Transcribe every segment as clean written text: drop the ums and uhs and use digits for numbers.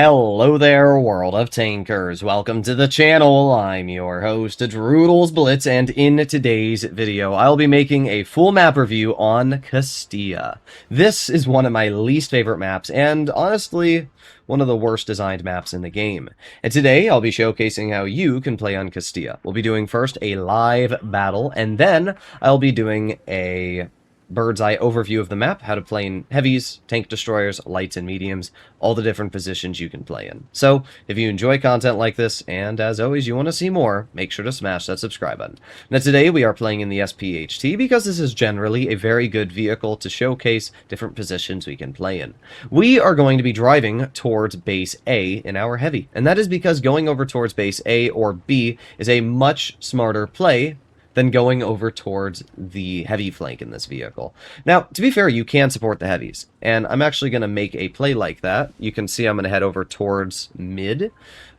Hello there, world of tankers. Welcome to the channel. I'm your host, Droodles Blitz, and in today's video, I'll be making a full map review on Castilla. This is one of my least favorite maps, and honestly, one of the worst designed maps in the game. And today, I'll be showcasing how you can play on Castilla. We'll be doing first a live battle, and then I'll be doing a bird's eye overview of the map, how to play in heavies, tank destroyers, lights and mediums, all the different positions you can play in. So, if you enjoy content like this, and as always you want to see more, make sure to smash that subscribe button. Now today we are playing in the SPHT because this is generally a very good vehicle to showcase different positions we can play in. We are going to be driving towards base A in our heavy, and that is because going over towards base A or B is a much smarter play than going over towards the heavy flank in this vehicle. Now, to be fair, you can support the heavies, and I'm actually going to make a play like that. You can see I'm going to head over towards mid,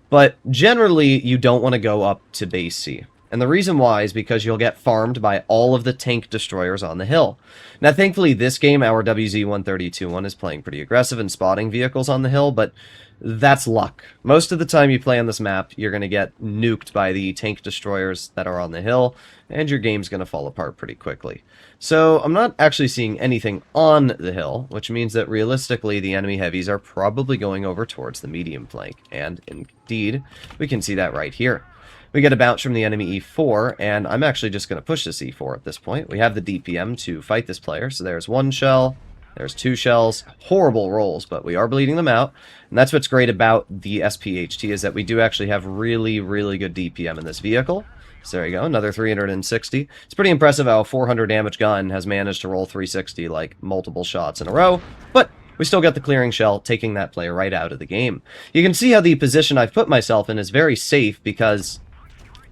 but generally you don't want to go up to base C. And the reason why is because you'll get farmed by all of the tank destroyers on the hill. Now, thankfully, this game, our WZ-132-1 is playing pretty aggressive and spotting vehicles on the hill, but that's luck. Most of the time you play on this map, you're going to get nuked by the tank destroyers that are on the hill, and your game's going to fall apart pretty quickly. So I'm not actually seeing anything on the hill, which means that realistically the enemy heavies are probably going over towards the medium flank, and indeed, we can see that right here. We get a bounce from the enemy E4, and I'm actually just going to push this E4 at this point. We have the DPM to fight this player, so there's one shell, there's two shells. Horrible rolls, but we are bleeding them out. And that's what's great about the SPHT, is that we do actually have really, really good DPM in this vehicle. So there you go, another 360. It's pretty impressive how a 400 damage gun has managed to roll 360 like multiple shots in a row, but we still got the clearing shell, taking that player right out of the game. You can see how the position I've put myself in is very safe because,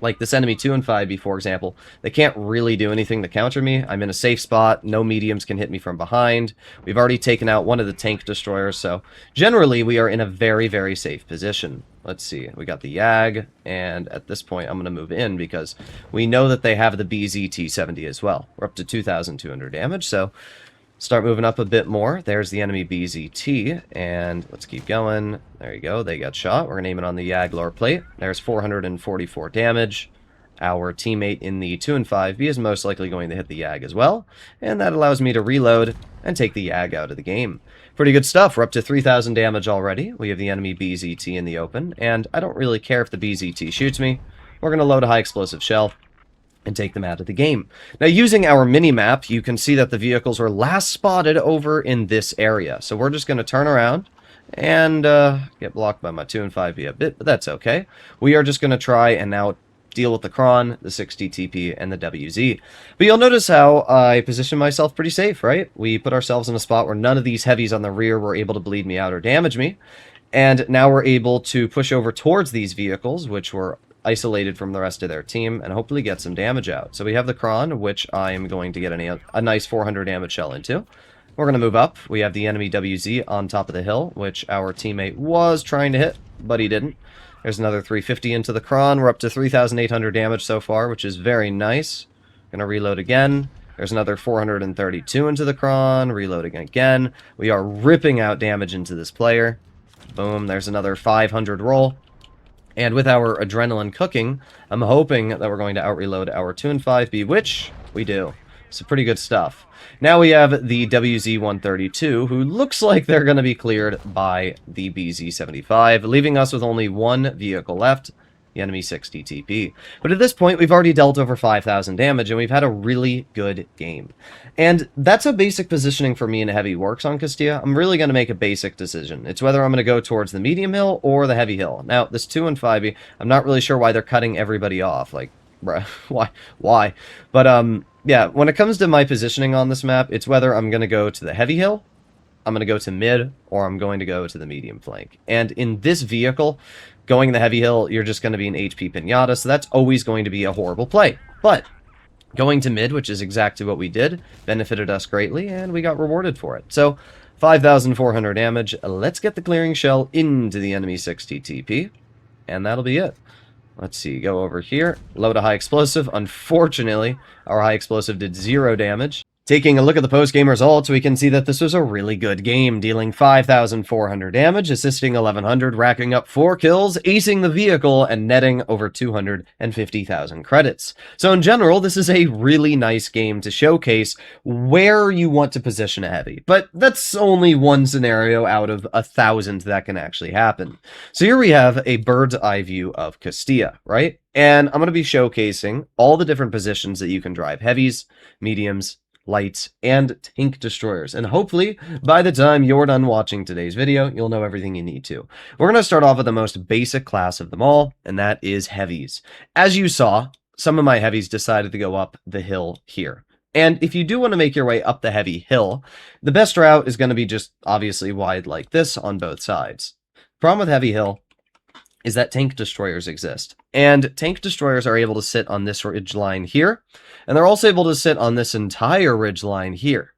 like this enemy 2 and 5B, for example, they can't really do anything to counter me. I'm in a safe spot. No mediums can hit me from behind. We've already taken out one of the tank destroyers, so generally we are in a very, very safe position. Let's see. We got the YAG, and at this point I'm going to move in because we know that they have the BZT-70 as well. We're up to 2,200 damage, so start moving up a bit more. There's the enemy BZT, and let's keep going. There you go, they got shot. We're going to aim it on the YAG lower plate. There's 444 damage. Our teammate in the 2 and 5B is most likely going to hit the YAG as well, and that allows me to reload and take the YAG out of the game. Pretty good stuff. We're up to 3,000 damage already. We have the enemy BZT in the open, and I don't really care if the BZT shoots me. We're going to load a high explosive shell and take them out of the game. Now, using our mini-map, you can see that the vehicles were last spotted over in this area. So we're just going to turn around and get blocked by my 2 and 5B a bit, but that's okay. We are just going to try and now deal with the Kron, the 60 TP, and the WZ. But you'll notice how I position myself pretty safe, right? We put ourselves in a spot where none of these heavies on the rear were able to bleed me out or damage me. And now we're able to push over towards these vehicles, which were isolated from the rest of their team, and hopefully get some damage out. So we have the Kron, which I am going to get a nice 400 damage shell into. We're going to move up. We have the enemy WZ on top of the hill, which our teammate was trying to hit, but he didn't. There's another 350 into the Kron. We're up to 3,800 damage so far, which is very nice. Going to reload again. There's another 432 into the Kron. Reloading again. We are ripping out damage into this player. Boom. There's another 500 roll. And with our adrenaline cooking, I'm hoping that we're going to out-reload our 2 and 5B, which we do. So pretty good stuff. Now we have the WZ-132, who looks like they're going to be cleared by the BZ-75, leaving us with only one vehicle left, the enemy 60 TP. But at this point, we've already dealt over 5,000 damage, and we've had a really good game. And that's a basic positioning for me in heavy works on Castilla. I'm really going to make a basic decision. It's whether I'm going to go towards the medium hill or the heavy hill. Now, this 2 and 5B, I'm not really sure why they're cutting everybody off. Like, bruh, why? But, yeah, when it comes to my positioning on this map, it's whether I'm going to go to the heavy hill, I'm going to go to mid, or I'm going to go to the medium flank. And in this vehicle, going the heavy hill, you're just going to be an HP pinata, so that's always going to be a horrible play. But going to mid, which is exactly what we did, benefited us greatly, and we got rewarded for it. So, 5,400 damage. Let's get the clearing shell into the enemy 60 TP, and that'll be it. Let's see, go over here, load a high explosive. Unfortunately, our high explosive did 0 damage. Taking a look at the post-game results, we can see that this was a really good game, dealing 5,400 damage, assisting 1,100, racking up 4 kills, acing the vehicle, and netting over 250,000 credits. So in general, this is a really nice game to showcase where you want to position a heavy, but that's only one scenario out of 1,000 that can actually happen. So here we have a bird's eye view of Castilla, right? And I'm going to be showcasing all the different positions that you can drive heavies, mediums, lights, and tank destroyers. And hopefully, by the time you're done watching today's video, you'll know everything you need to. We're going to start off with the most basic class of them all, and that is heavies. As you saw, some of my heavies decided to go up the hill here. And if you do want to make your way up the heavy hill, the best route is going to be just obviously wide like this on both sides. Problem with heavy hill is that tank destroyers exist. And tank destroyers are able to sit on this ridge line here, and they're also able to sit on this entire ridge line here.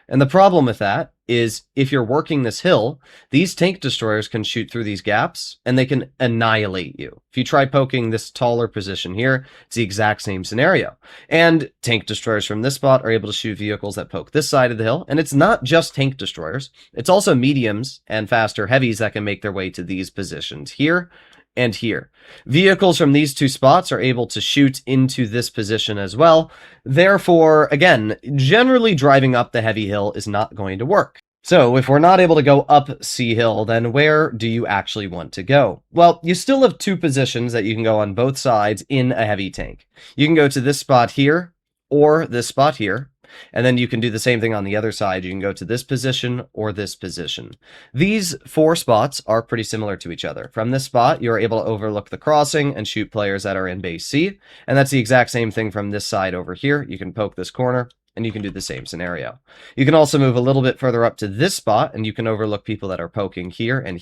And the problem with that is if you're working this hill, these tank destroyers can shoot through these gaps, and they can annihilate you. If you try poking this taller position here, it's the exact same scenario. And tank destroyers from this spot are able to shoot vehicles that poke this side of the hill, and it's not just tank destroyers, it's also mediums and faster heavies that can make their way to these positions here and here. Vehicles from these two spots are able to shoot into this position as well. Therefore, again, generally driving up the heavy hill is not going to work. So if we're not able to go up C hill, then where do you actually want to go? Well, you still have two positions that you can go on both sides in a heavy tank. You can go to this spot here or this spot here. And then you can do the same thing on the other side. You can go to this position or this position. These 4 spots are pretty similar to each other. From this spot, you're able to overlook the crossing and shoot players that are in base C. And that's the exact same thing from this side over here. You can poke this corner, and you can do the same scenario. You can also move a little bit further up to this spot, and you can overlook people that are poking here, and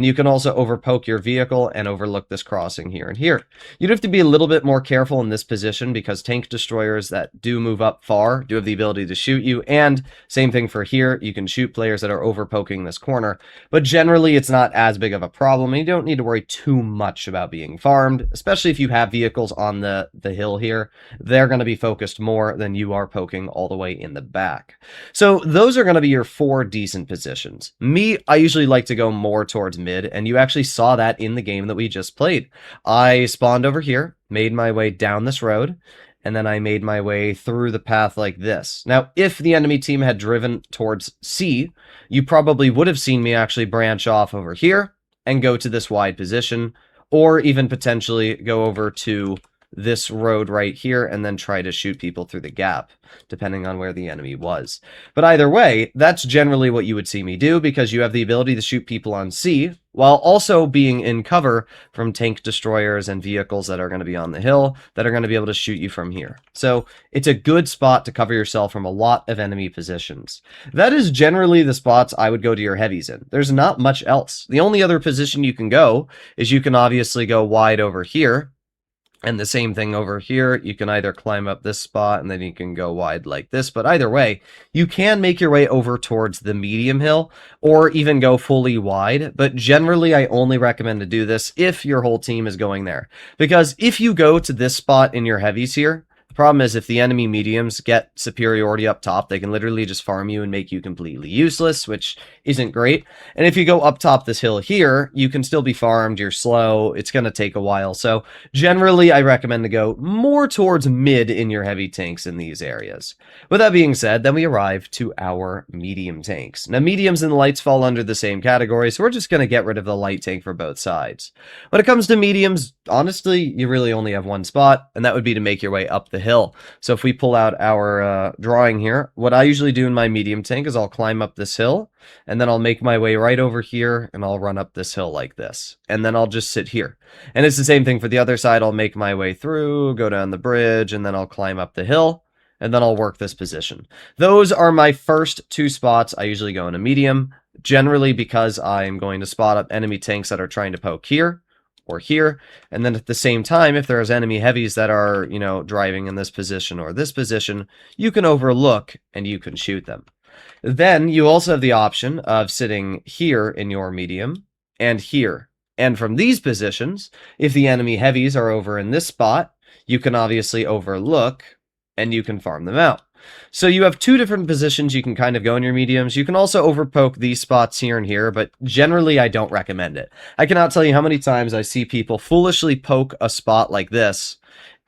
you can also overpoke your vehicle and overlook this crossing here and here. You'd have to be a little bit more careful in this position because tank destroyers that do move up far do have the ability to shoot you, and same thing for here, you can shoot players that are overpoking this corner, but generally it's not as big of a problem, and you don't need to worry too much about being farmed, especially if you have vehicles on the hill here. They're going to be focused more than you are poking all the way in the back. So those are going to be your 4 decent positions. Me, I usually like to go more towards mid, and you actually saw that in the game that we just played. I spawned over here, made my way down this road, and then I made my way through the path like this. Now, if the enemy team had driven towards C, you probably would have seen me actually branch off over here and go to this wide position, or even potentially go over to this road right here and then try to shoot people through the gap, depending on where the enemy was. But either way, that's generally what you would see me do because you have the ability to shoot people on C while also being in cover from tank destroyers and vehicles that are going to be on the hill that are going to be able to shoot you from here. So it's a good spot to cover yourself from a lot of enemy positions. That is generally the spots I would go to your heavies in. There's not much else. The only other position you can go is you can obviously go wide over here. And the same thing over here, you can either climb up this spot and then you can go wide like this. But either way, you can make your way over towards the medium hill or even go fully wide. But generally, I only recommend to do this if your whole team is going there. Because if you go to this spot in your heavies here, the problem is if the enemy mediums get superiority up top, they can literally just farm you and make you completely useless, which isn't great. And if you go up top this hill here, you can still be farmed, you're slow, it's going to take a while. So generally, I recommend to go more towards mid in your heavy tanks in these areas. With that being said, then we arrive to our medium tanks. Now, mediums and lights fall under the same category, so we're just going to get rid of the light tank for both sides. When it comes to mediums, honestly, you really only have one spot, and that would be to make your way up the hill. So if we pull out our drawing here, what I usually do in my medium tank is I'll climb up this hill, and then I'll make my way right over here, and I'll run up this hill like this. And then I'll just sit here. And it's the same thing for the other side. I'll make my way through, go down the bridge, and then I'll climb up the hill, and then I'll work this position. Those are my first 2 spots. I usually go in a medium, generally because I'm going to spot up enemy tanks that are trying to poke here, or here, and then at the same time, if there's enemy heavies that are, driving in this position or this position, you can overlook and you can shoot them. Then you also have the option of sitting here in your medium and here. And from these positions, if the enemy heavies are over in this spot, you can obviously overlook and you can farm them out. So you have two different positions you can kind of go in your mediums. You can also overpoke these spots here and here, but generally I don't recommend it. I cannot tell you how many times I see people foolishly poke a spot like this,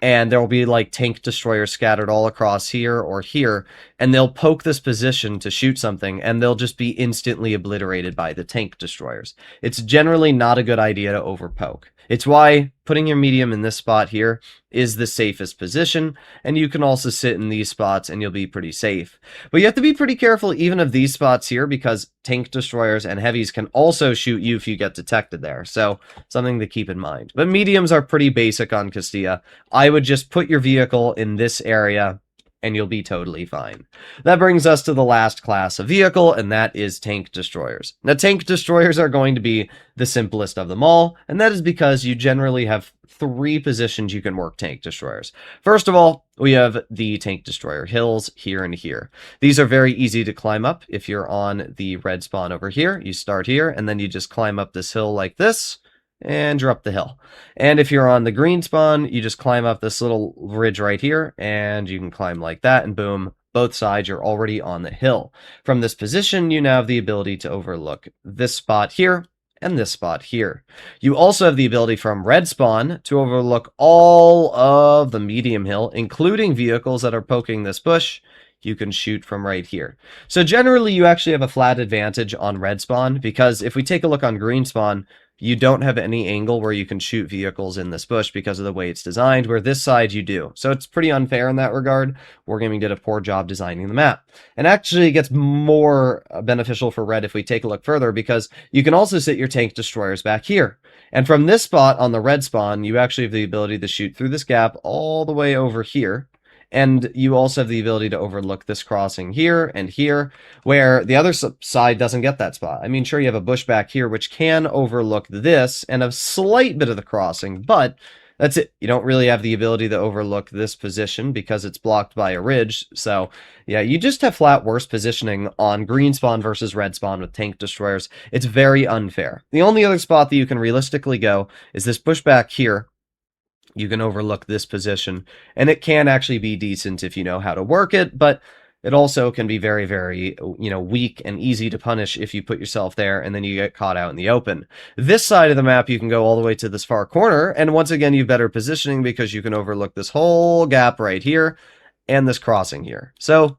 and there will be like tank destroyers scattered all across here or here, and they'll poke this position to shoot something, and they'll just be instantly obliterated by the tank destroyers. It's generally not a good idea to overpoke. It's why putting your medium in this spot here is the safest position, and you can also sit in these spots and you'll be pretty safe. But you have to be pretty careful even of these spots here, because tank destroyers and heavies can also shoot you if you get detected there, so something to keep in mind. But mediums are pretty basic on Castilla. I would just put your vehicle in this area and you'll be totally fine. That brings us to the last class of vehicle, and that is tank destroyers. Now, tank destroyers are going to be the simplest of them all, and that is because you generally have three positions you can work tank destroyers. First of all, we have the tank destroyer hills here and here. These are very easy to climb up. If you're on the red spawn over here, you start here, and then you just climb up this hill like this, and you're up the hill. And if you're on the green spawn, you just climb up this little ridge right here, and you can climb like that, and boom, both sides, you're already on the hill. From this position, you now have the ability to overlook this spot here and this spot here. You also have the ability from red spawn to overlook all of the medium hill, including vehicles that are poking this bush. You can shoot from right here. So generally, you actually have a flat advantage on red spawn, because if we take a look on green spawn, you don't have any angle where you can shoot vehicles in this bush because of the way it's designed, where this side you do. So it's pretty unfair in that regard. Wargaming did a poor job designing the map. And actually it gets more beneficial for red if we take a look further, because you can also sit your tank destroyers back here. And from this spot on the red spawn, you actually have the ability to shoot through this gap all the way over here. And you also have the ability to overlook this crossing here and here, where the other side doesn't get that spot. I mean, sure, you have a bush back here, which can overlook this and a slight bit of the crossing, but that's it. You don't really have the ability to overlook this position because it's blocked by a ridge. So, yeah, you just have flat worse positioning on green spawn versus red spawn with tank destroyers. It's very unfair. The only other spot that you can realistically go is this bush back here. You can overlook this position, and it can actually be decent if you know how to work it, but it also can be very, very, weak and easy to punish if you put yourself there and then you get caught out in the open. This side of the map, you can go all the way to this far corner, and once again, you have better positioning because you can overlook this whole gap right here and this crossing here. So,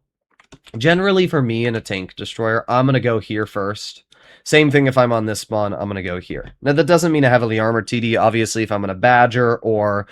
generally for me in a tank destroyer, I'm going to go here first. Same thing if I'm on this spawn, I'm going to go here. Now, that doesn't mean a heavily armored TD. Obviously, if I'm on a Badger or,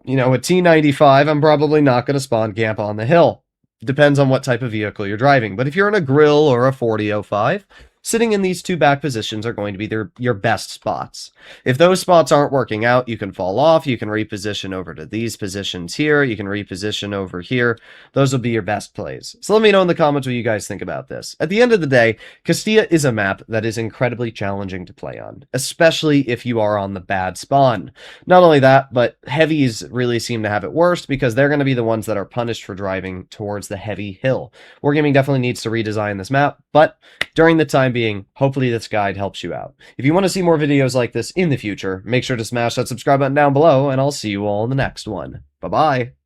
a T95, I'm probably not going to spawn camp on the hill. Depends on what type of vehicle you're driving. But if you're in a grill or a 4005, sitting in these two back positions are going to be your best spots. If those spots aren't working out, you can fall off. You can reposition over to these positions here. You can reposition over here. Those will be your best plays. So let me know in the comments what you guys think about this. At the end of the day, Castilla is a map that is incredibly challenging to play on, especially if you are on the bad spawn. Not only that, but heavies really seem to have it worst because they're going to be the ones that are punished for driving towards the heavy hill. Wargaming definitely needs to redesign this map, but during the time being, hopefully this guide helps you out. If you want to see more videos like this in the future, make sure to smash that subscribe button down below, and I'll see you all in the next one. Bye-bye.